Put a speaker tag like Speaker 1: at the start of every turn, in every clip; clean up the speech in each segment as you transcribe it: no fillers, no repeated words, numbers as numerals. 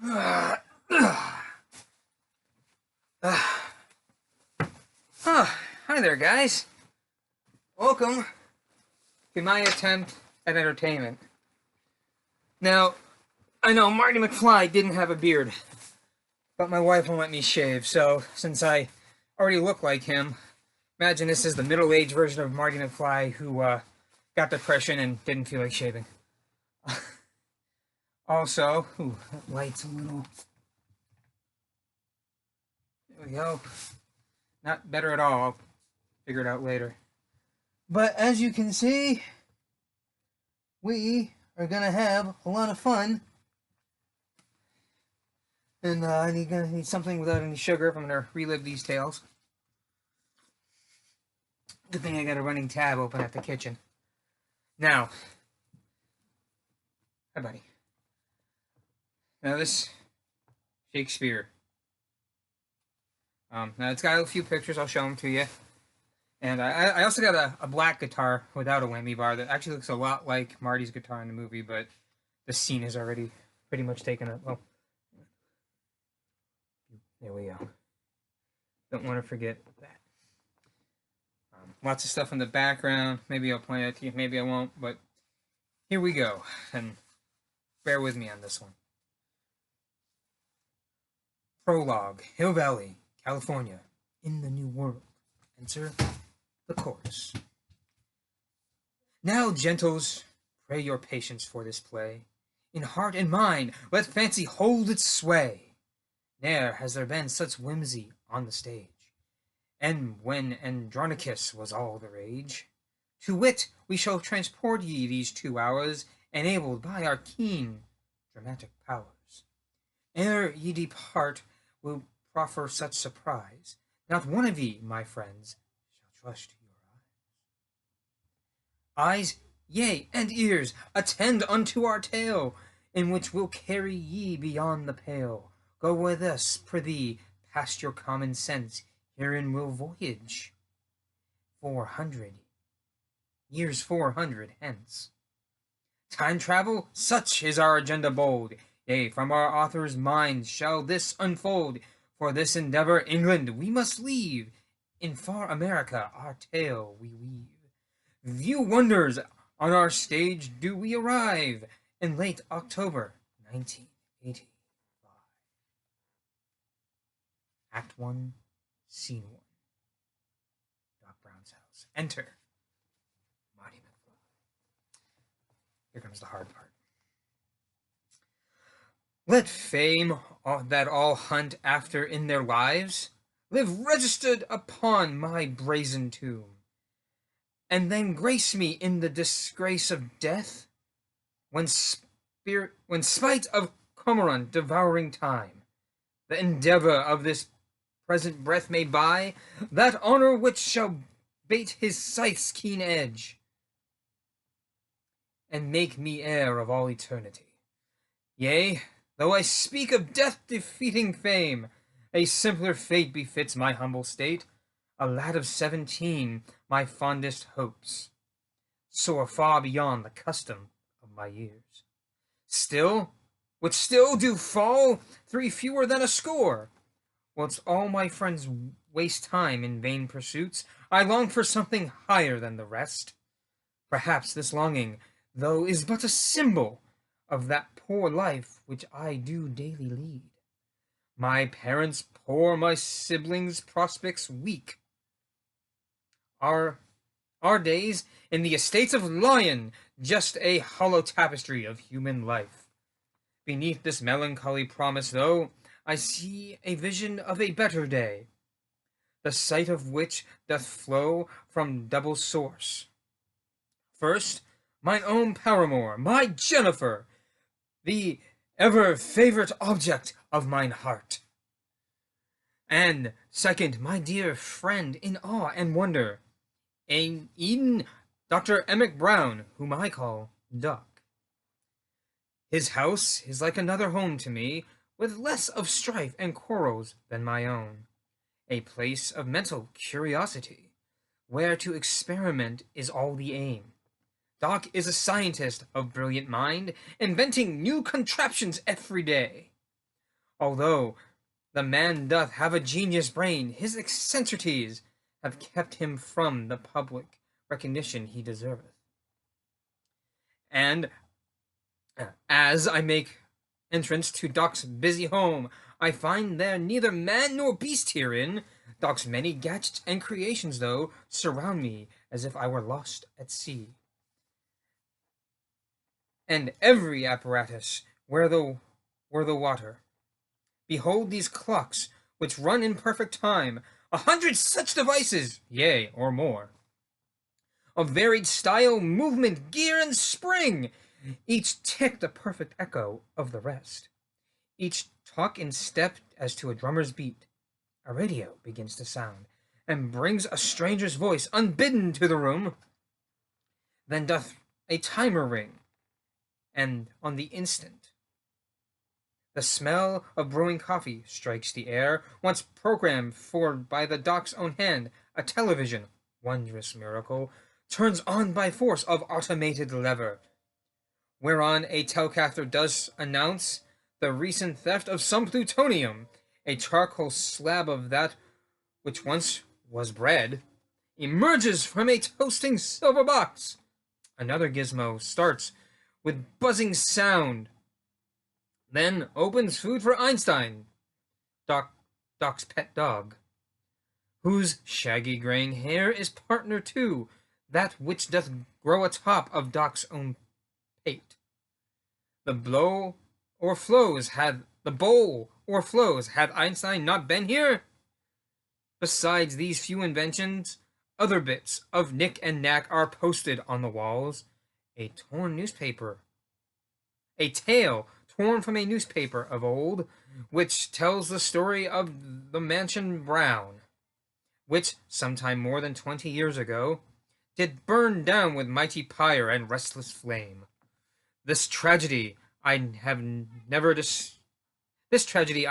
Speaker 1: Hi there, guys. Welcome to my attempt at entertainment. Now, I know Marty McFly didn't have a beard, but my wife won't let me shave, so since I already look like him, imagine this is the middle-aged version of Marty McFly who got depression and didn't feel like shaving. Also, that light's a little... There we go. Not better at all. I'll figure it out later. But as you can see, we are gonna have a lot of fun. And I'm gonna need something without any sugar if I'm gonna relive these tales. Good thing I got a running tab open at the kitchen. Now, hi buddy. Now this Shakespeare. Now it's got a few pictures. I'll show them to you. And I also got a black guitar without a whammy bar that actually looks a lot like Marty's guitar in the movie, but the scene is already pretty much taken up. Well, there we go. Don't want to forget that. Lots of stuff in the background. Maybe I'll point it to you. Maybe I won't. But here we go. And bear with me on this one. Prologue, Hill Valley, California, in the New World. Enter the chorus. Now, gentles, pray your patience for this play. In heart and mind, let fancy hold its sway. Ne'er has there been such whimsy on the stage. And when Andronicus was all the rage, to wit, we shall transport ye these 2 hours, enabled by our keen dramatic powers. Ere ye depart, we'll proffer such surprise, not one of ye, my friends, shall trust your eyes. Eyes, yea, and ears, attend unto our tale, in which we'll carry ye beyond the pale. Go with us, prithee, past your common sense, herein we'll voyage 400 years 400 hence. Time travel, such is our agenda bold. Yea, from our author's mind shall this unfold. For this endeavor England we must leave. In far America our tale we weave. View wonders on our stage do we arrive in late October 1985. Act 1, Scene 1. Doc Brown's house. Enter Marty McFly. Here comes the hard part. Let fame that all hunt after in their lives live registered upon my brazen tomb, and then grace me in the disgrace of death, when spite of Cormorant devouring time, the endeavor of this present breath may buy that honor which shall bait his scythe's keen edge, and make me heir of all eternity. Yea, though I speak of death-defeating fame, a simpler fate befits my humble state. A lad of 17, my fondest hopes soar far beyond the custom of my years. Still, which still do fall 3 fewer than a score. Whilst all my friends waste time in vain pursuits, I long for something higher than the rest. Perhaps this longing, though, is but a symbol of that poor life which I do daily lead. My parents poor, my siblings' prospects weak. Our days in the estates of Lion, just a hollow tapestry of human life. Beneath this melancholy promise, though, I see a vision of a better day, the sight of which doth flow from double source. First, mine own paramour, my Jennifer, the ever-favourite object of mine heart. And second, my dear friend in awe and wonder, in Eden, Dr. Emmett Brown, whom I call Doc. His house is like another home to me, with less of strife and quarrels than my own. A place of mental curiosity, where to experiment is all the aim. Doc is a scientist of brilliant mind, inventing new contraptions every day. Although the man doth have a genius brain, his eccentricities have kept him from the public recognition he deserveth. And as I make entrance to Doc's busy home, I find there neither man nor beast herein. Doc's many gadgets and creations, though, surround me as if I were lost at sea. And every apparatus where the water. Behold these clocks, which run in perfect time, 100 such devices, yea, or more, of varied style, movement, gear, and spring, each tick the perfect echo of the rest, each talk in step as to a drummer's beat. A radio begins to sound, and brings a stranger's voice unbidden to the room. Then doth a timer ring, and on the instant the smell of brewing coffee strikes the air, once programmed for by the Doc's own hand. A television, wondrous miracle, turns on by force of automated lever, whereon a telecaster does announce the recent theft of some plutonium. A charcoal slab of that which once was bread emerges from a toasting silver box. Another gizmo starts with buzzing sound, then opens food for Einstein, Doc's pet dog, whose shaggy graying hair is partner to that which doth grow atop of Doc's own pate. The bowl o'erflows had Einstein not been here. Besides these few inventions, other bits of knick and knack are posted on the walls. A tale torn from a newspaper of old, which tells the story of the Mansion Brown, which, sometime more than 20 years ago, did burn down with mighty pyre and restless flame. This tragedy I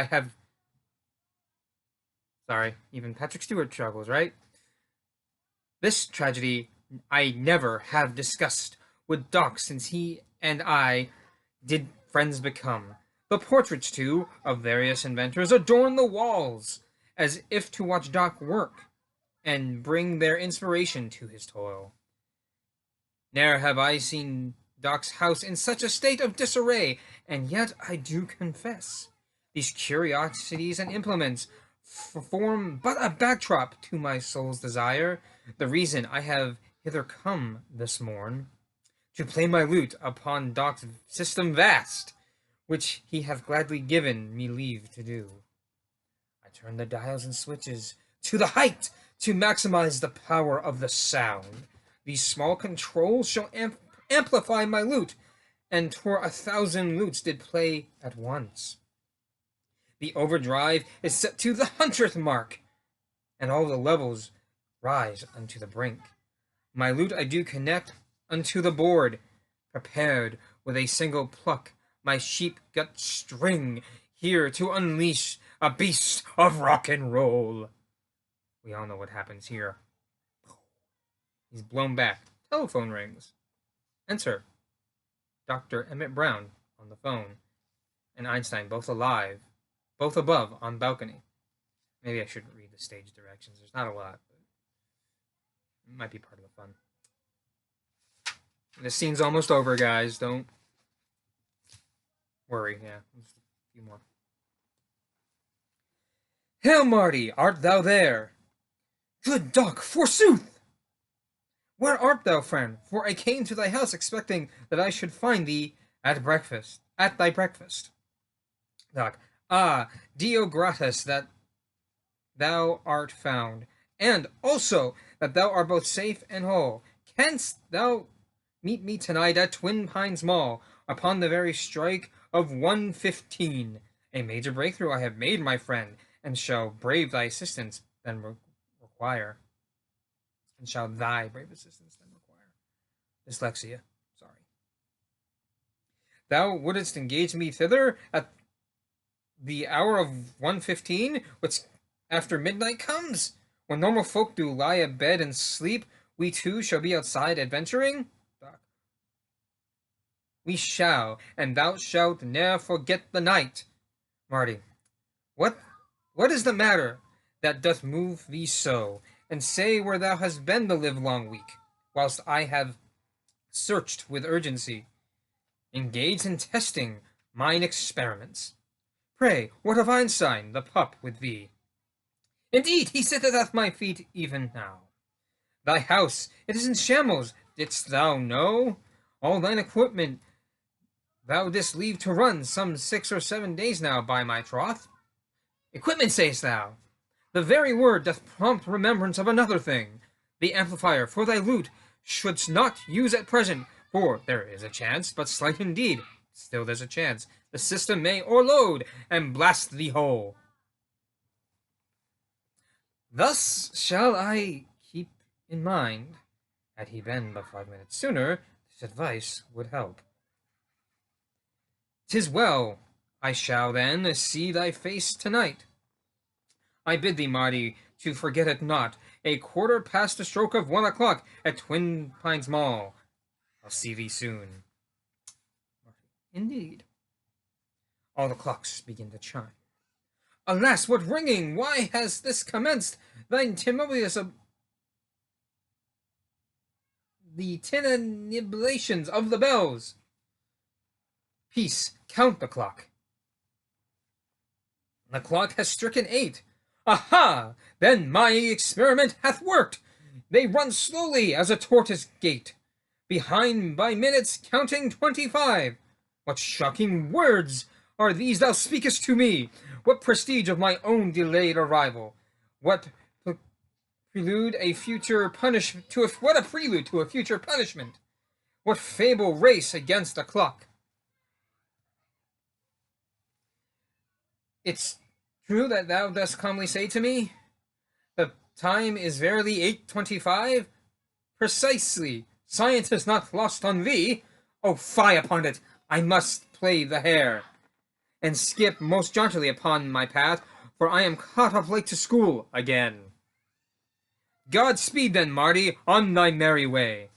Speaker 1: have even Patrick Stewart struggles, right? This tragedy I never have discussed with Doc since he and I did friends become. The portraits, too, of various inventors adorn the walls, as if to watch Doc work, and bring their inspiration to his toil. Ne'er have I seen Doc's house in such a state of disarray, and yet I do confess, these curiosities and implements form but a backdrop to my soul's desire, the reason I have hither come this morn, to play my lute upon Doc's system vast, which he hath gladly given me leave to do. I turn the dials and switches to the height to maximize the power of the sound. These small controls shall amplify my lute, and 'twere 1,000 lutes did play at once. The overdrive is set to the 100th mark, and all the levels rise unto the brink. My lute I do connect unto the board, prepared with a single pluck, my sheep gut string, here to unleash a beast of rock and roll. We all know what happens here. He's blown back. Telephone rings. Enter Dr. Emmett Brown on the phone, and Einstein, both alive, both above on balcony. Maybe I shouldn't read the stage directions. There's not a lot, but it might be part of the fun. This scene's almost over, guys. Don't worry. Yeah, just a few more. Hail, Marty! Art thou there? Good Doc, forsooth! Where art thou, friend? For I came to thy house expecting that I should find thee at thy breakfast. Doc, ah, Deo gratis that thou art found, and also that thou art both safe and whole. Canst thou meet me tonight at Twin Pines Mall, upon the very strike of 1:15? A major breakthrough I have made, my friend, and shall brave thy assistance then require. And shall thy brave assistance then require. Dyslexia, sorry. Thou wouldst engage me thither at the hour of 1:15, which after midnight comes, when normal folk do lie abed and sleep, we too shall be outside adventuring? Doc. We shall, and thou shalt ne'er forget the night. Marty, What is the matter that doth move thee so? And say where thou hast been the livelong week, whilst I have searched with urgency, engaged in testing mine experiments. Pray, what of Einstein, the pup, with thee? Indeed, he sitteth at my feet even now. Thy house, it is in shambles, didst thou know? All thine equipment thou didst leave to run some 6 or 7 days now, by my troth. Equipment, sayest thou? The very word doth prompt remembrance of another thing. The amplifier for thy lute shouldst not use at present, for there is a chance, but slight indeed, still there's a chance, the system may o'erload and blast thee whole. Thus shall I keep in mind. Had he been but 5 minutes sooner, this advice would help. 'Tis well. I shall then see thy face tonight. I bid thee, Marty, to forget it not. A quarter past the stroke of 1 o'clock at Twin Pines Mall. I'll see thee soon. Indeed. All the clocks begin to chime. Alas, what ringing! Why has this commenced? Thine Timobius of the tinnibrations of the bells. Peace, count the clock. The clock has stricken 8. Aha! Then my experiment hath worked. They run slowly as a tortoise gait. Behind by minutes counting 25. What shocking words are these thou speakest to me? What prestige of my own delayed arrival? What prelude a future punishment to what a prelude to a future punishment? What fable race against the clock? It's true that thou dost calmly say to me, the time is verily 8:25? Precisely. Science is not lost on thee. Oh, fie upon it! I must play the hare, and skip most jauntily upon my path, for I am caught up late to school again. Godspeed then, Marty, on thy merry way.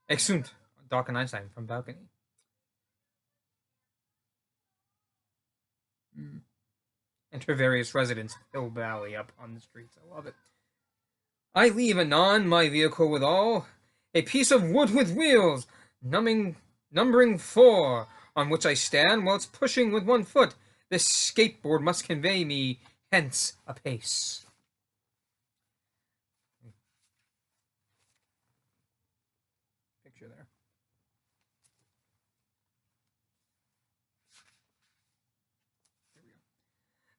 Speaker 1: Exeunt, Doc and Einstein from balcony. Enter various residents of Hill Valley up on the streets. I love it. I leave anon my vehicle withal, a piece of wood with wheels, numbering 4, on which I stand whilst pushing with 1 foot. This skateboard must convey me hence apace. Picture there.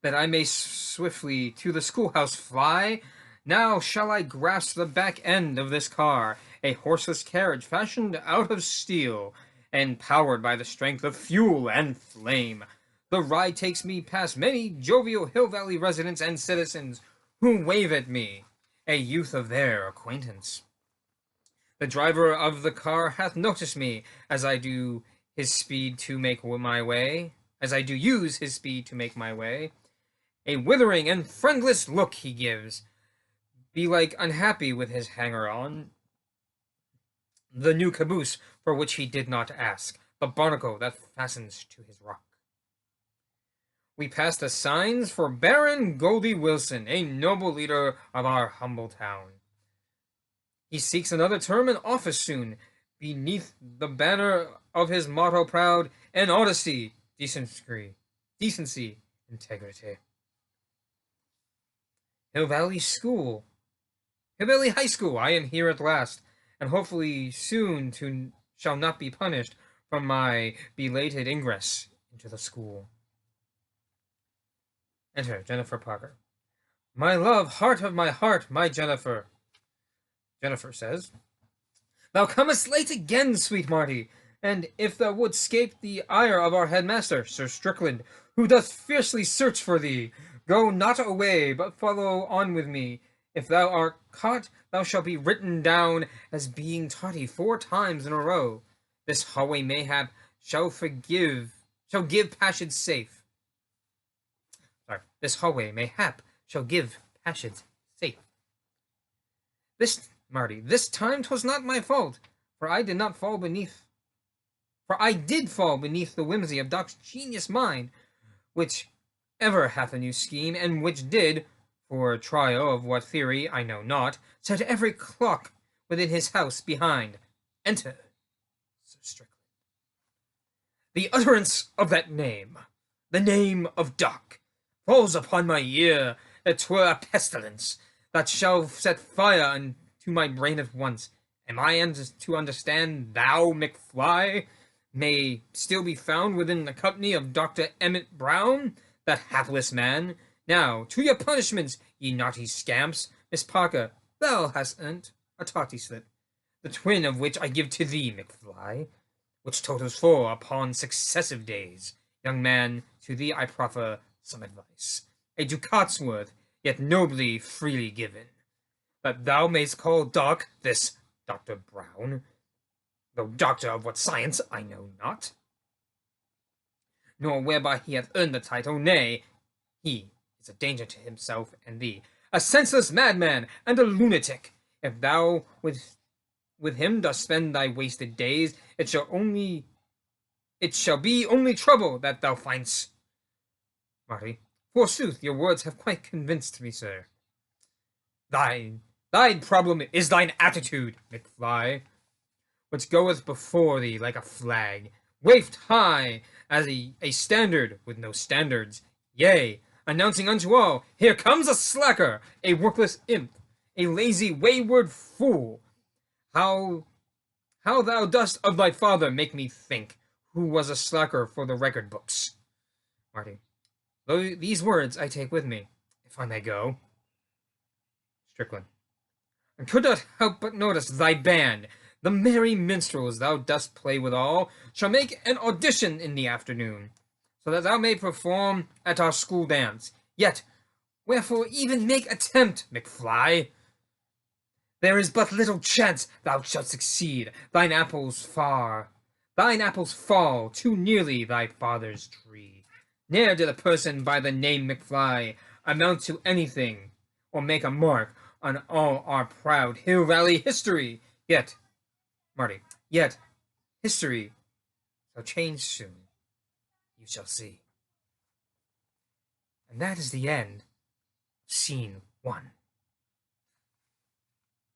Speaker 1: That I may swiftly to the schoolhouse fly, now shall I grasp the back end of this car, a horseless carriage fashioned out of steel, and powered by the strength of fuel and flame. The ride takes me past many jovial Hill Valley residents and citizens who wave at me, a youth of their acquaintance. The driver of the car hath noticed me, as I do his speed to make my way, as I do use his speed to make my way. A withering and friendless look he gives, belike unhappy with his hanger-on, the new caboose for which he did not ask, the barnacle that fastens to his rock. We pass the signs for Baron Goldie Wilson, a noble leader of our humble town. He seeks another term in office soon, beneath the banner of his motto proud, and honesty, decency, integrity. Hill Valley High School, I am here at last, and hopefully soon shall not be punished from my belated ingress into the school. Enter Jennifer Parker. My love, heart of my heart, my Jennifer. Jennifer says, Thou comest late again, sweet Marty, and if thou wouldst scape the ire of our headmaster, Sir Strickland, who doth fiercely search for thee, go not away, but follow on with me. If thou art caught, thou shalt be written down as being tardy 4 times in a row. This hallway mayhap shall give passage safe. This hallway mayhap shall give passage safe. This time 'twas not my fault, for I did fall beneath the whimsy of Doc's genius mind, which ever hath a new scheme, and which did, for trial of what theory I know not, set every clock within his house behind. Enter Sir Strickland. The utterance of that name, the name of Doc, falls upon my ear, that 'twere a pestilence, that shall set fire unto my brain at once. Am I to understand thou, McFly, may still be found within the company of Dr. Emmett Brown, that hapless man? Now, to your punishments, ye naughty scamps. Miss Parker, thou hast earned a tardy slip, the twin of which I give to thee, McFly, which totals 4 upon successive days. Young man, to thee I proffer some advice, a ducat's worth, yet nobly freely given, that thou mayst call Doc this Dr. Brown, though doctor of what science I know not, nor whereby he hath earned the title. Nay, he is a danger to himself and thee, a senseless madman and a lunatic. If thou with him dost spend thy wasted days, it shall be only trouble that thou find'st. Marty, forsooth, your words have quite convinced me, sir. Thy problem is thine attitude, McFly, which goeth before thee like a flag, wafted high as a standard with no standards, yea, announcing unto all, here comes a slacker, a worthless imp, a lazy wayward fool. How thou dost of thy father make me think, who was a slacker for the record books. Marty, though these words I take with me, if I may go. Strickland, and could not help but notice thy band, the merry minstrels thou dost play withal, shall make an audition in the afternoon, so that thou may perform at our school dance. Yet, wherefore even make attempt, McFly? There is but little chance thou shalt succeed. Thine apples fall too nearly thy father's tree. Ne'er did a person by the name McFly amount to anything, or make a mark on all our proud Hill Valley history. Yet, Marty, history shall change soon. You shall see. And that is the end of Scene 1.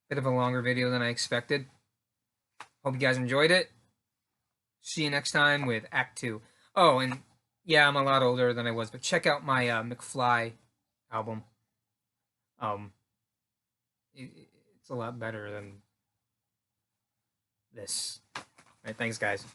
Speaker 1: Bit of a longer video than I expected. Hope you guys enjoyed it. See you next time with Act 2. Oh, and yeah, I'm a lot older than I was, but check out my McFly album. It's a lot better than this. All right, thanks, guys.